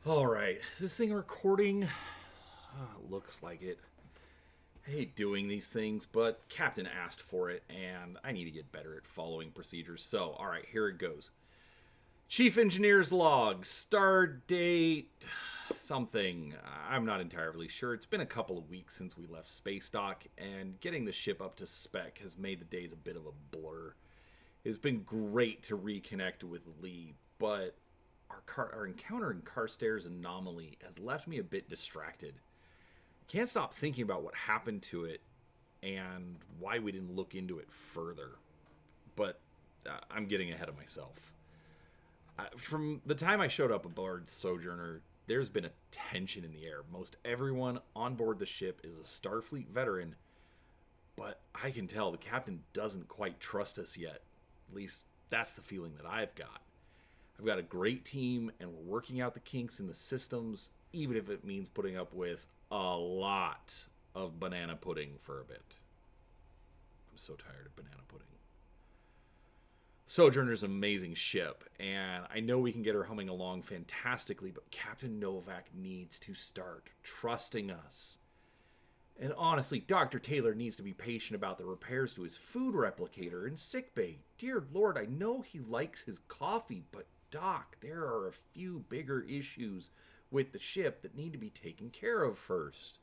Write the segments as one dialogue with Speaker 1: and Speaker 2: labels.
Speaker 1: All right, is this thing recording? Looks like it. I hate doing these things, but Captain asked for it, and I need to get better at following procedures. So, all right, here it goes. Chief Engineer's log, star date, something. I'm not entirely sure. It's been a couple of weeks since we left space dock, and getting the ship up to spec has made the days a bit of a blur. It's been great to reconnect with Lee, but our encounter in Carstairs Anomaly has left me a bit distracted. Can't stop thinking about what happened to it and why we didn't look into it further. But I'm getting ahead of myself. From the time I showed up aboard Sojourner, there's been a tension in the air. Most everyone on board the ship is a Starfleet veteran, but I can tell the captain doesn't quite trust us yet. At least that's the feeling that I've got. I've got a great team, and we're working out the kinks in the systems, even if it means putting up with a lot of banana pudding for a bit. I'm so tired of banana pudding. Sojourner's an amazing ship, and I know we can get her humming along fantastically, but Captain Novak needs to start trusting us. And honestly, Dr. Taylor needs to be patient about the repairs to his food replicator in sickbay. Dear Lord, I know he likes his coffee, but Doc, there are a few bigger issues with the ship that need to be taken care of first.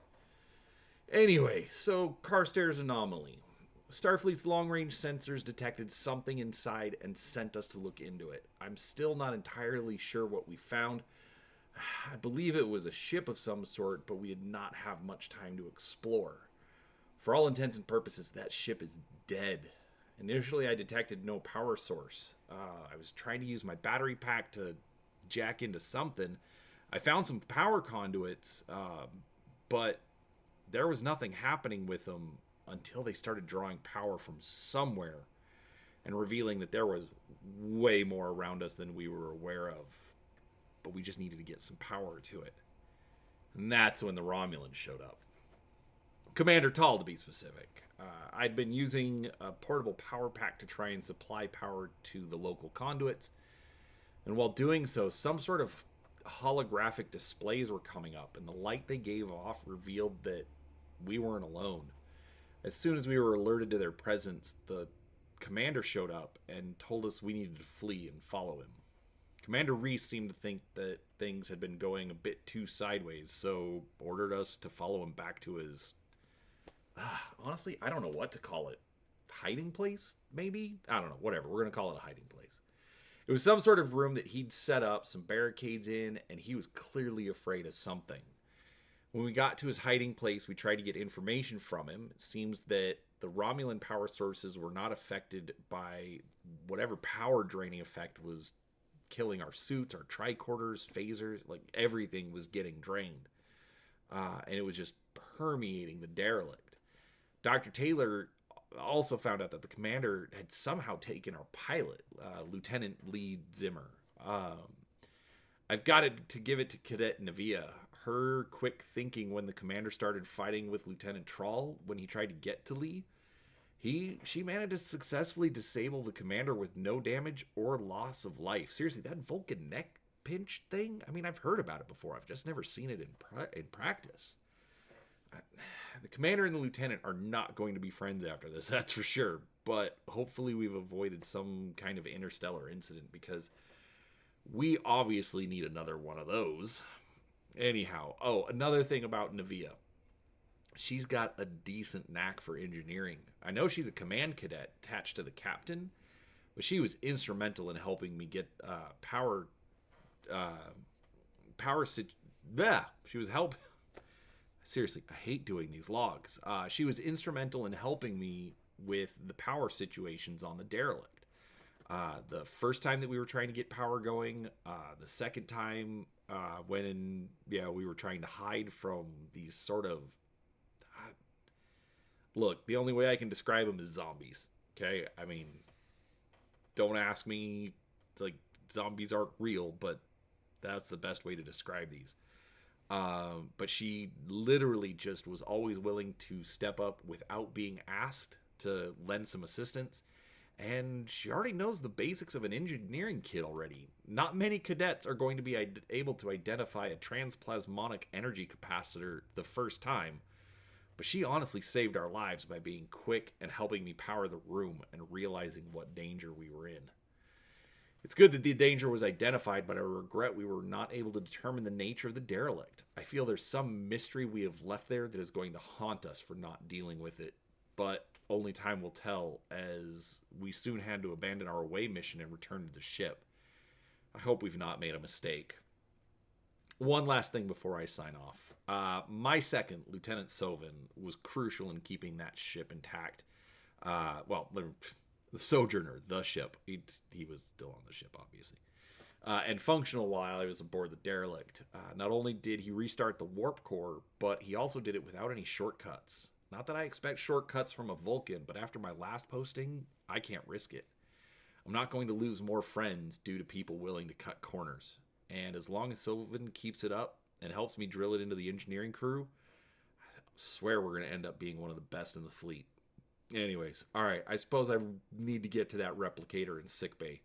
Speaker 1: Anyway, so Carstairs Anomaly. Starfleet's long-range sensors detected something inside and sent us to look into it. I'm still not entirely sure what we found. I believe it was a ship of some sort, but we did not have much time to explore. For all intents and purposes, that ship is dead. Initially, I detected no power source. I was trying to use my battery pack to jack into something. I found some power conduits, but there was nothing happening with them until they started drawing power from somewhere and revealing that there was way more around us than we were aware of. But we just needed to get some power to it. And that's when the Romulans showed up. Commander Tall, to be specific. I'd been using a portable power pack to try and supply power to the local conduits. And while doing so, some sort of holographic displays were coming up, and the light they gave off revealed that we weren't alone. As soon as we were alerted to their presence, the commander showed up and told us we needed to flee and follow him. Commander Reese seemed to think that things had been going a bit too sideways, so ordered us to follow him back to his... honestly, I don't know what to call it. Hiding place, maybe? I don't know, whatever. We're going to call it a hiding place. It was some sort of room that he'd set up some barricades in, and he was clearly afraid of something. When we got to his hiding place, we tried to get information from him. It seems that the Romulan power sources were not affected by whatever power draining effect was killing our suits, our tricorders, phasers, like everything was getting drained. And it was just permeating the derelict. Dr. Taylor also found out that the commander had somehow taken our pilot, Lieutenant Lee Zimmer. I've got to give it to Cadet Navia. Her quick thinking when the commander started fighting with Lieutenant Troll when he tried to get to Lee. She managed to successfully disable the commander with no damage or loss of life. Seriously, that Vulcan neck pinch thing? I mean, I've heard about it before. I've just never seen it in practice. The commander and the lieutenant are not going to be friends after this, that's for sure. But hopefully we've avoided some kind of interstellar incident because we obviously need another one of those. Anyhow, another thing about Navia. She's got a decent knack for engineering. I know she's a command cadet attached to the captain, but she was instrumental in helping me get power. She was helping. Seriously, I hate doing these logs. She was instrumental in helping me with the power situations on the derelict. The first time that we were trying to get power going, the second time when we were trying to hide from these sort of... Look, the only way I can describe them is zombies. Okay? I mean, don't ask me, like, zombies aren't real, but that's the best way to describe these. But she literally just was always willing to step up without being asked to lend some assistance. and she already knows the basics of an engineering kit already. Not many cadets are going to be able to identify a transplasmonic energy capacitor the first time, but she honestly saved our lives by being quick and helping me power the room and realizing what danger we were in. It's good that the danger was identified, but I regret we were not able to determine the nature of the derelict. I feel there's some mystery we have left there that is going to haunt us for not dealing with it, but only time will tell, as we soon had to abandon our away mission and return to the ship. I hope we've not made a mistake. One last thing before I sign off. My second, Lieutenant Sovin, was crucial in keeping that ship intact. The Sojourner, the ship. He was still on the ship, obviously. And functional while I was aboard the derelict. Not only did he restart the warp core, but he also did it without any shortcuts. Not that I expect shortcuts from a Vulcan, but after my last posting, I can't risk it. I'm not going to lose more friends due to people willing to cut corners. And as long as Sylvan keeps it up and helps me drill it into the engineering crew, I swear we're going to end up being one of the best in the fleet. Anyways, alright, I suppose I need to get to that replicator in sickbay.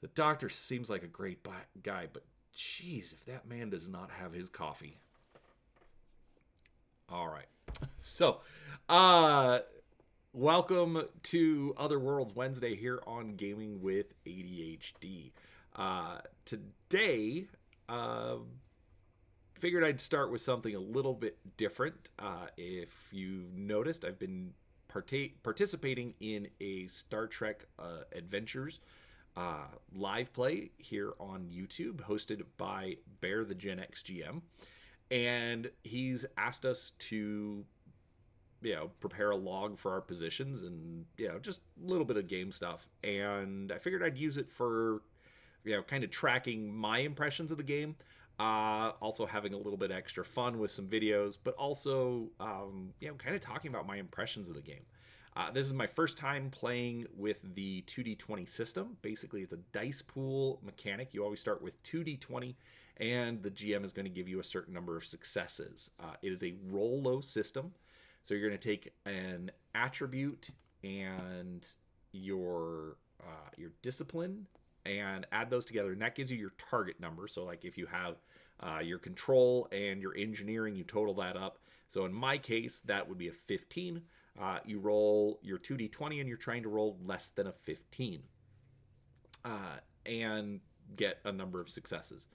Speaker 1: The doctor seems like a great guy, but jeez, if that man does not have his coffee. Alright, so, welcome to Other Worlds Wednesday here on Gaming with ADHD. Today, figured I'd start with something a little bit different. If you've noticed, I've been participating in a Star Trek Adventures live play here on YouTube, hosted by Bear the Gen X GM, and he's asked us to, prepare a log for our positions and, just a little bit of game stuff. And I figured I'd use it for, kind of tracking my impressions of the game. Also having a little bit extra fun with some videos, but also, kind of talking about my impressions of the game. This is my first time playing with the 2d20 system. Basically, it's a dice pool mechanic. You always start with 2d20, and the GM is going to give you a certain number of successes. It is a roll low system, so you're going to take an attribute and your discipline and add those together, and that gives you your target number. So like if you have your control and your engineering, you total that up. So in my case, that would be a 15. You roll your 2d20 and you're trying to roll less than a 15 and get a number of successes.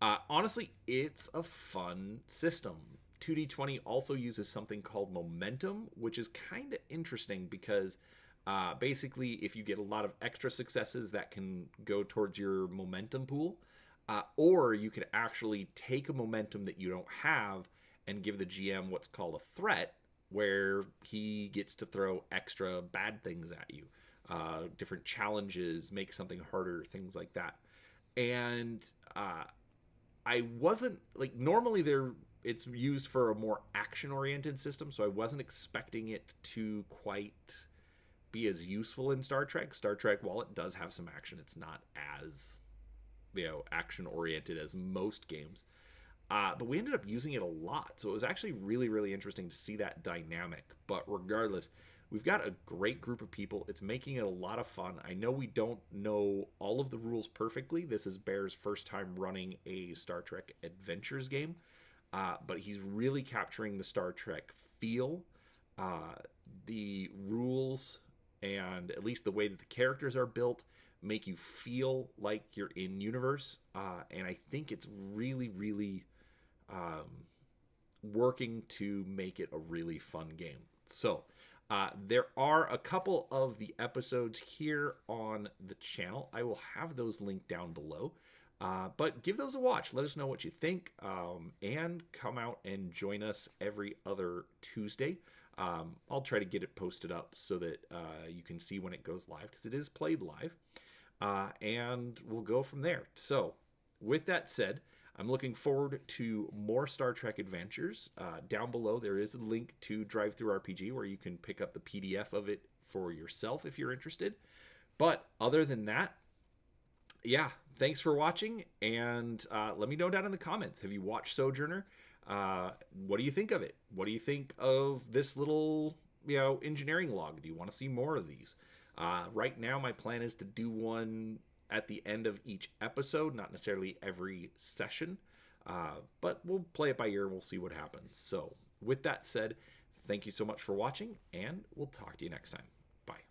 Speaker 1: Honestly, it's a fun system. 2d20 also uses something called momentum, which is kind of interesting because basically, if you get a lot of extra successes, that can go towards your momentum pool. Or you could actually take a momentum that you don't have and give the GM what's called a threat, where he gets to throw extra bad things at you. Different challenges, make something harder, things like that. And I wasn't, normally it's used for a more action-oriented system, so I wasn't expecting it to quite be as useful in Star Trek. Star Trek, while it does have some action, it's not as, action oriented as most games. But we ended up using it a lot, so it was actually really, really interesting to see that dynamic. But regardless, we've got a great group of people. It's making it a lot of fun. I know we don't know all of the rules perfectly. This is Bear's first time running a Star Trek Adventures game, but he's really capturing the Star Trek feel. The rules, and at least the way that the characters are built, make you feel like you're in universe. And I think it's really, really working to make it a really fun game. So there are a couple of the episodes here on the channel. I will have those linked down below. But give those a watch. Let us know what you think. And come out and join us every other Tuesday. I'll try to get it posted up so that you can see when it goes live, because it is played live. And we'll go from there. So, with that said, I'm looking forward to more Star Trek Adventures. Down below, there is a link to DriveThruRPG where you can pick up the PDF of it for yourself if you're interested. But other than that, yeah, thanks for watching. And let me know down in the comments. Have you watched Sojourner? What do you think of it? What do you think of this little, engineering log? Do you want to see more of these? Right now, my plan is to do one at the end of each episode, not necessarily every session, but we'll play it by ear and we'll see what happens. So, with that said, thank you so much for watching, and we'll talk to you next time. Bye.